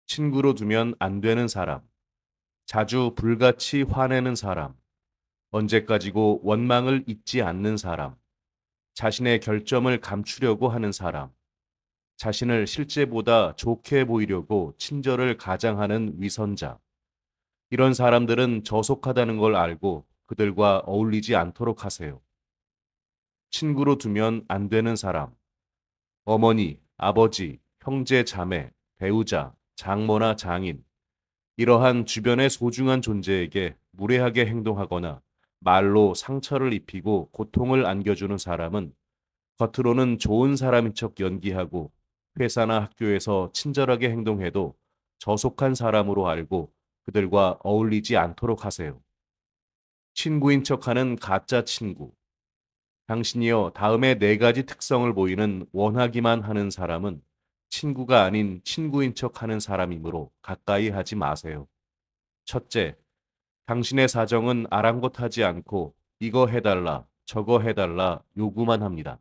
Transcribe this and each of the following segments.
친구로 두면 안 되는 사람, 자주 불같이 화내는 사람, 언제까지고 원망을 잊지 않는 사람, 자신의 결점을 감추려고 하는 사람, 자신을 실제보다 좋게 보이려고 친절을 가장하는 위선자. 이런 사람들은 저속하다는 걸 알고 그들과 어울리지 않도록 하세요. 친구로 두면 안 되는 사람, 어머니, 아버지, 형제, 자매, 배우자, 장모나 장인, 이러한 주변의 소중한 존재에게 무례하게 행동하거나 말로 상처를 입히고 고통을 안겨주는 사람은 겉으로는 좋은 사람인 척 연기하고 회사나 학교에서 친절하게 행동해도 저속한 사람으로 알고 그들과 어울리지 않도록 하세요. 친구인 척하는 가짜 친구. 당신이요, 다음에 네 가지 특성을 보이는 원하기만 하는 사람은 친구가 아닌 친구인 척하는 사람이므로 가까이 하지 마세요. 첫째, 당신의 사정은 아랑곳하지 않고 이거 해달라, 저거 해달라 요구만 합니다.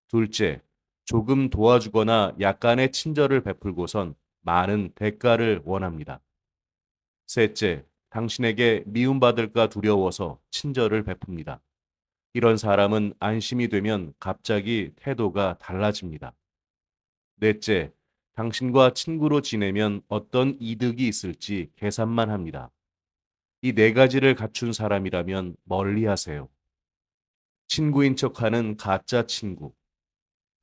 둘째, 조금 도와주거나 약간의 친절을 베풀고선 많은 대가를 원합니다. 셋째, 당신에게 미움받을까 두려워서 친절을 베풉니다. 이런 사람은 안심이 되면 갑자기 태도가 달라집니다. 넷째, 당신과 친구로 지내면 어떤 이득이 있을지 계산만 합니다. 이 네 가지를 갖춘 사람이라면 멀리 하세요. 친구인 척하는 가짜 친구.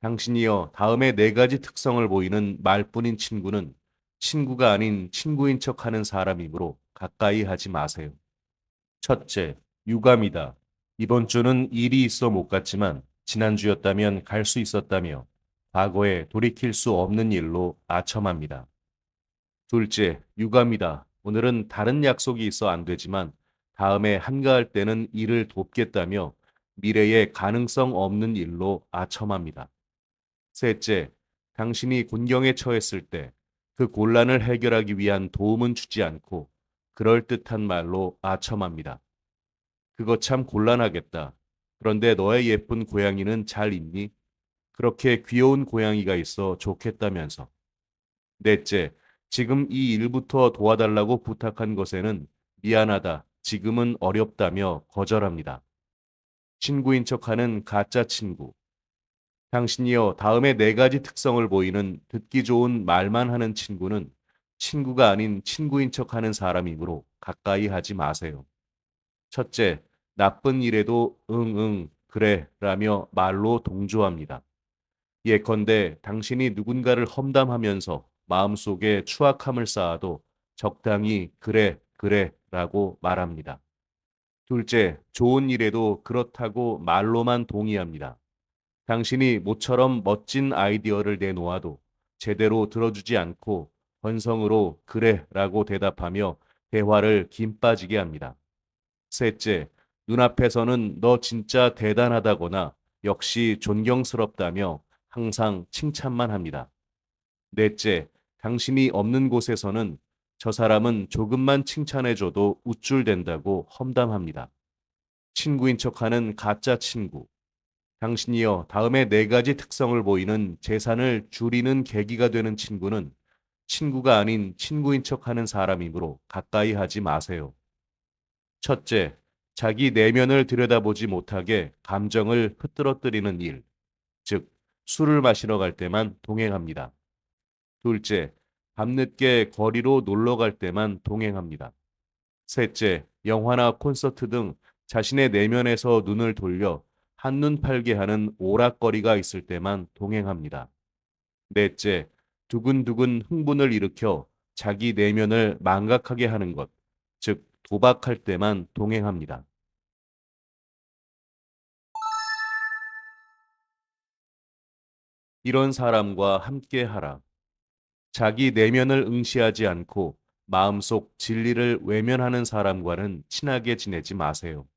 당신이여 다음에 네 가지 특성을 보이는 말뿐인 친구는 친구가 아닌 친구인 척하는 사람이므로 가까이 하지 마세요. 첫째, 유감이다. 이번 주는 일이 있어 못 갔지만 지난주였다면 갈 수 있었다며 과거에 돌이킬 수 없는 일로 아첨합니다. 둘째, 유감이다. 오늘은 다른 약속이 있어 안 되지만 다음에 한가할 때는 일을 돕겠다며 미래에 가능성 없는 일로 아첨합니다. 셋째, 당신이 곤경에 처했을 때 그 곤란을 해결하기 위한 도움은 주지 않고 그럴듯한 말로 아첨합니다. 그거 참 곤란하겠다. 그런데 너의 예쁜 고양이는 잘 있니? 그렇게 귀여운 고양이가 있어 좋겠다면서. 넷째, 지금 이 일부터 도와달라고 부탁한 것에는 미안하다. 지금은 어렵다며 거절합니다. 친구인 척하는 가짜 친구. 당신이여 다음에 네 가지 특성을 보이는 듣기 좋은 말만 하는 친구는 친구가 아닌 친구인 척하는 사람이므로 가까이 하지 마세요. 첫째, 나쁜 일에도 응응 그래 라며 말로 동조합니다. 예컨대 당신이 누군가를 험담하면서 마음속에 추악함을 쌓아도 적당히 그래 그래 라고 말합니다. 둘째, 좋은 일에도 그렇다고 말로만 동의합니다. 당신이 모처럼 멋진 아이디어를 내놓아도 제대로 들어주지 않고 건성으로 그래 라고 대답하며 대화를 김 빠지게 합니다. 셋째, 눈앞에서는 너 진짜 대단하다거나 역시 존경스럽다며 항상 칭찬만 합니다. 넷째, 당신이 없는 곳에서는 저 사람은 조금만 칭찬해줘도 우쭐댄다고 험담합니다. 친구인 척하는 가짜 친구. 당신이여 다음에 네 가지 특성을 보이는 재산을 줄이는 계기가 되는 친구는 친구가 아닌 친구인 척하는 사람이므로 가까이 하지 마세요. 첫째, 자기 내면을 들여다보지 못하게 감정을 흐트러뜨리는 일, 즉 술을 마시러 갈 때만 동행합니다. 둘째, 밤늦게 거리로 놀러 갈 때만 동행합니다. 셋째, 영화나 콘서트 등 자신의 내면에서 눈을 돌려 한눈 팔게 하는 오락거리가 있을 때만 동행합니다. 넷째, 두근두근 흥분을 일으켜 자기 내면을 망각하게 하는 것, 즉 도박할 때만 동행합니다. 이런 사람과 함께 하라. 자기 내면을 응시하지 않고 마음속 진리를 외면하는 사람과는 친하게 지내지 마세요.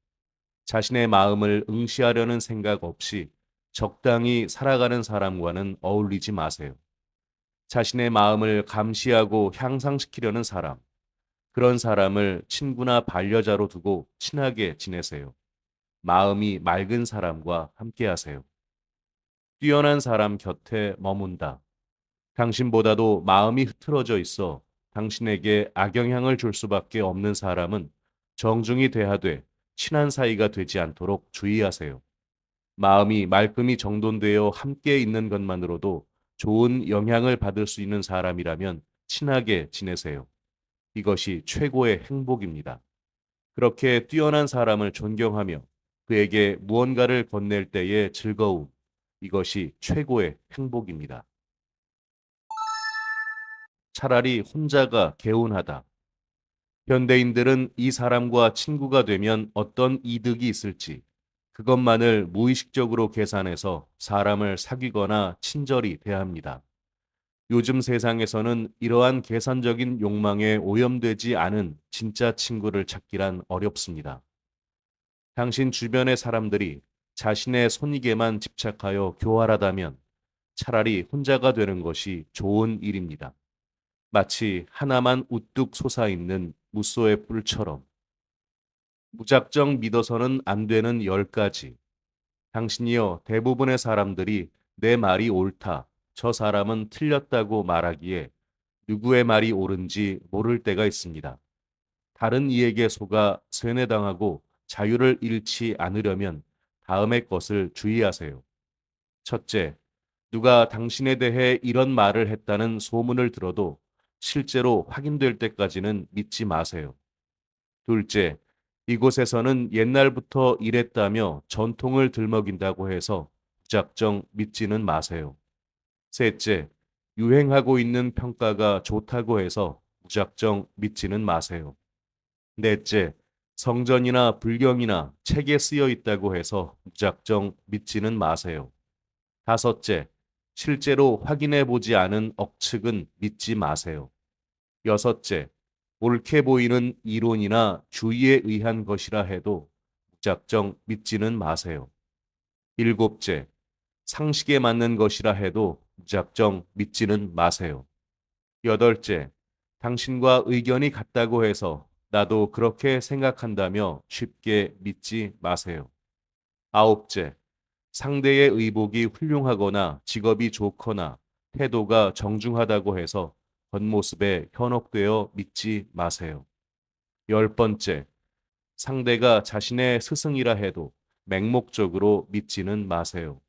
자신의 마음을 응시하려는 생각 없이 적당히 살아가는 사람과는 어울리지 마세요. 자신의 마음을 감시하고 향상시키려는 사람, 그런 사람을 친구나 반려자로 두고 친하게 지내세요. 마음이 맑은 사람과 함께 하세요. 뛰어난 사람 곁에 머문다. 당신보다도 마음이 흐트러져 있어 당신에게 악영향을 줄 수밖에 없는 사람은 정중히 대하되 친한 사이가 되지 않도록 주의하세요. 마음이 말끔히 정돈되어 함께 있는 것만으로도 좋은 영향을 받을 수 있는 사람이라면 친하게 지내세요. 이것이 최고의 행복입니다. 그렇게 뛰어난 사람을 존경하며 그에게 무언가를 건넬 때의 즐거움, 이것이 최고의 행복입니다. 차라리 혼자가 개운하다. 현대인들은 이 사람과 친구가 되면 어떤 이득이 있을지 그것만을 무의식적으로 계산해서 사람을 사귀거나 친절히 대합니다. 요즘 세상에서는 이러한 계산적인 욕망에 오염되지 않은 진짜 친구를 찾기란 어렵습니다. 당신 주변의 사람들이 자신의 손익에만 집착하여 교활하다면 차라리 혼자가 되는 것이 좋은 일입니다. 마치 하나만 우뚝 솟아있는 무소의 뿔처럼 무작정 믿어서는 안 되는 10가지. 당신이여 대부분의 사람들이 내 말이 옳다, 저 사람은 틀렸다고 말하기에 누구의 말이 옳은지 모를 때가 있습니다. 다른 이에게 속아 쇠뇌당하고 자유를 잃지 않으려면 다음의 것을 주의하세요. 첫째, 누가 당신에 대해 이런 말을 했다는 소문을 들어도 실제로 확인될 때까지는 믿지 마세요. 둘째, 이곳에서는 옛날부터 이랬다며 전통을 들먹인다고 해서 무작정 믿지는 마세요. 셋째, 유행하고 있는 평가가 좋다고 해서 무작정 믿지는 마세요. 넷째, 성전이나 불경이나 책에 쓰여 있다고 해서 무작정 믿지는 마세요. 다섯째, 실제로 확인해 보지 않은 억측은 믿지 마세요. 여섯째, 옳게 보이는 이론이나 주의에 의한 것이라 해도 무작정 믿지는 마세요. 일곱째, 상식에 맞는 것이라 해도 무작정 믿지는 마세요. 여덟째, 당신과 의견이 같다고 해서 나도 그렇게 생각한다며 쉽게 믿지 마세요. 아홉째, 상대의 의복이 훌륭하거나 직업이 좋거나 태도가 정중하다고 해서 겉모습에 현혹되어 믿지 마세요. 열 번째, 상대가 자신의 스승이라 해도 맹목적으로 믿지는 마세요.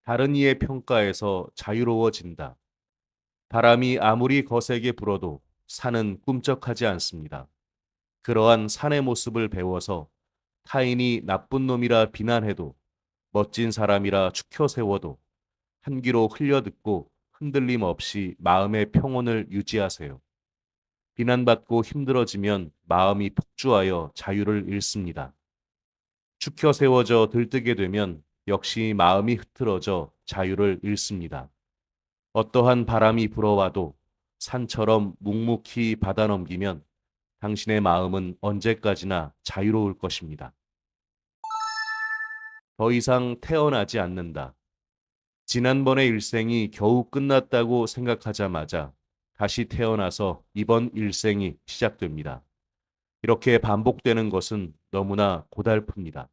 다른 이의 평가에서 자유로워진다. 바람이 아무리 거세게 불어도 산은 꿈쩍하지 않습니다. 그러한 산의 모습을 배워서 타인이 나쁜 놈이라 비난해도 멋진 사람이라 축혀 세워도 한 귀로 흘려듣고 흔들림 없이 마음의 평온을 유지하세요. 비난받고 힘들어지면 마음이 폭주하여 자유를 잃습니다. 축혀 세워져 들뜨게 되면 역시 마음이 흐트러져 자유를 잃습니다. 어떠한 바람이 불어와도 산처럼 묵묵히 받아넘기면 당신의 마음은 언제까지나 자유로울 것입니다. 더 이상 태어나지 않는다. 지난번의 일생이 겨우 끝났다고 생각하자마자 다시 태어나서 이번 일생이 시작됩니다. 이렇게 반복되는 것은 너무나 고달픕니다.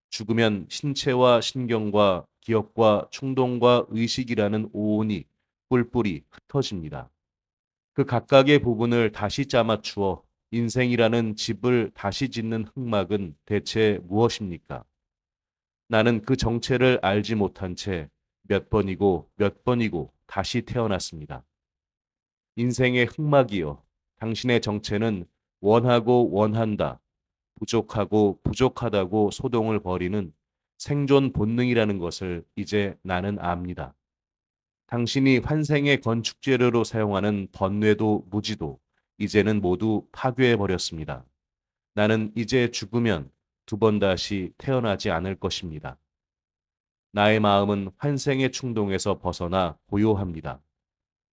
죽으면 신체와 신경과 기억과 충동과 의식이라는 오온이 뿔뿔이 흩어집니다. 그 각각의 부분을 다시 짜맞추어 인생이라는 집을 다시 짓는 흑막은 대체 무엇입니까? 나는 그 정체를 알지 못한 채 몇 번이고 몇 번이고 다시 태어났습니다. 인생의 흑막이여, 당신의 정체는 원하고 원한다, 부족하고 부족하다고 소동을 벌이는 생존 본능이라는 것을 이제 나는 압니다. 당신이 환생의 건축 재료로 사용하는 번뇌도 무지도 이제는 모두 파괴해 버렸습니다. 나는 이제 죽으면 두 번 다시 태어나지 않을 것입니다. 나의 마음은 환생의 충동에서 벗어나 고요합니다.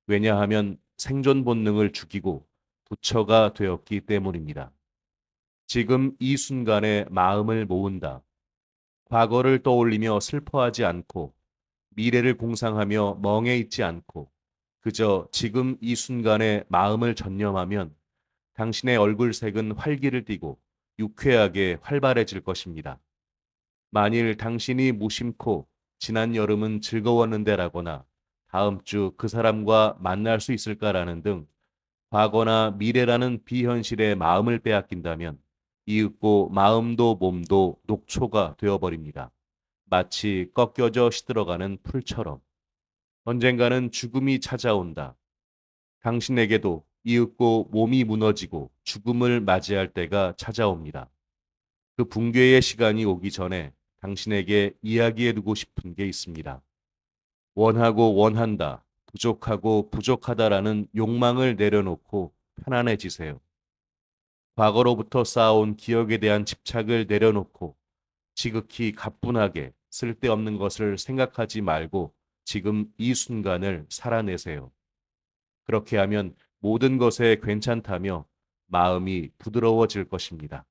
왜냐하면 생존 본능을 죽이고 부처가 되었기 때문입니다. 지금 이 순간에 마음을 모은다. 과거를 떠올리며 슬퍼하지 않고 미래를 공상하며 멍해 있지 않고 그저 지금 이 순간에 마음을 전념하면 당신의 얼굴색은 활기를 띠고 유쾌하게 활발해질 것입니다. 만일 당신이 무심코 지난 여름은 즐거웠는데라거나 다음 주 그 사람과 만날 수 있을까라는 등 과거나 미래라는 비현실의 마음을 빼앗긴다면 이윽고 마음도 몸도 녹초가 되어버립니다. 마치 꺾여져 시들어가는 풀처럼. 언젠가는 죽음이 찾아온다. 당신에게도 이윽고 몸이 무너지고 죽음을 맞이할 때가 찾아옵니다. 그 붕괴의 시간이 오기 전에 당신에게 이야기해두고 싶은 게 있습니다. 원하고 원한다, 부족하고 부족하다라는 욕망을 내려놓고 편안해지세요. 과거로부터 쌓아온 기억에 대한 집착을 내려놓고 지극히 가뿐하게 쓸데없는 것을 생각하지 말고 지금 이 순간을 살아내세요. 그렇게 하면 모든 것에 괜찮다며 마음이 부드러워질 것입니다.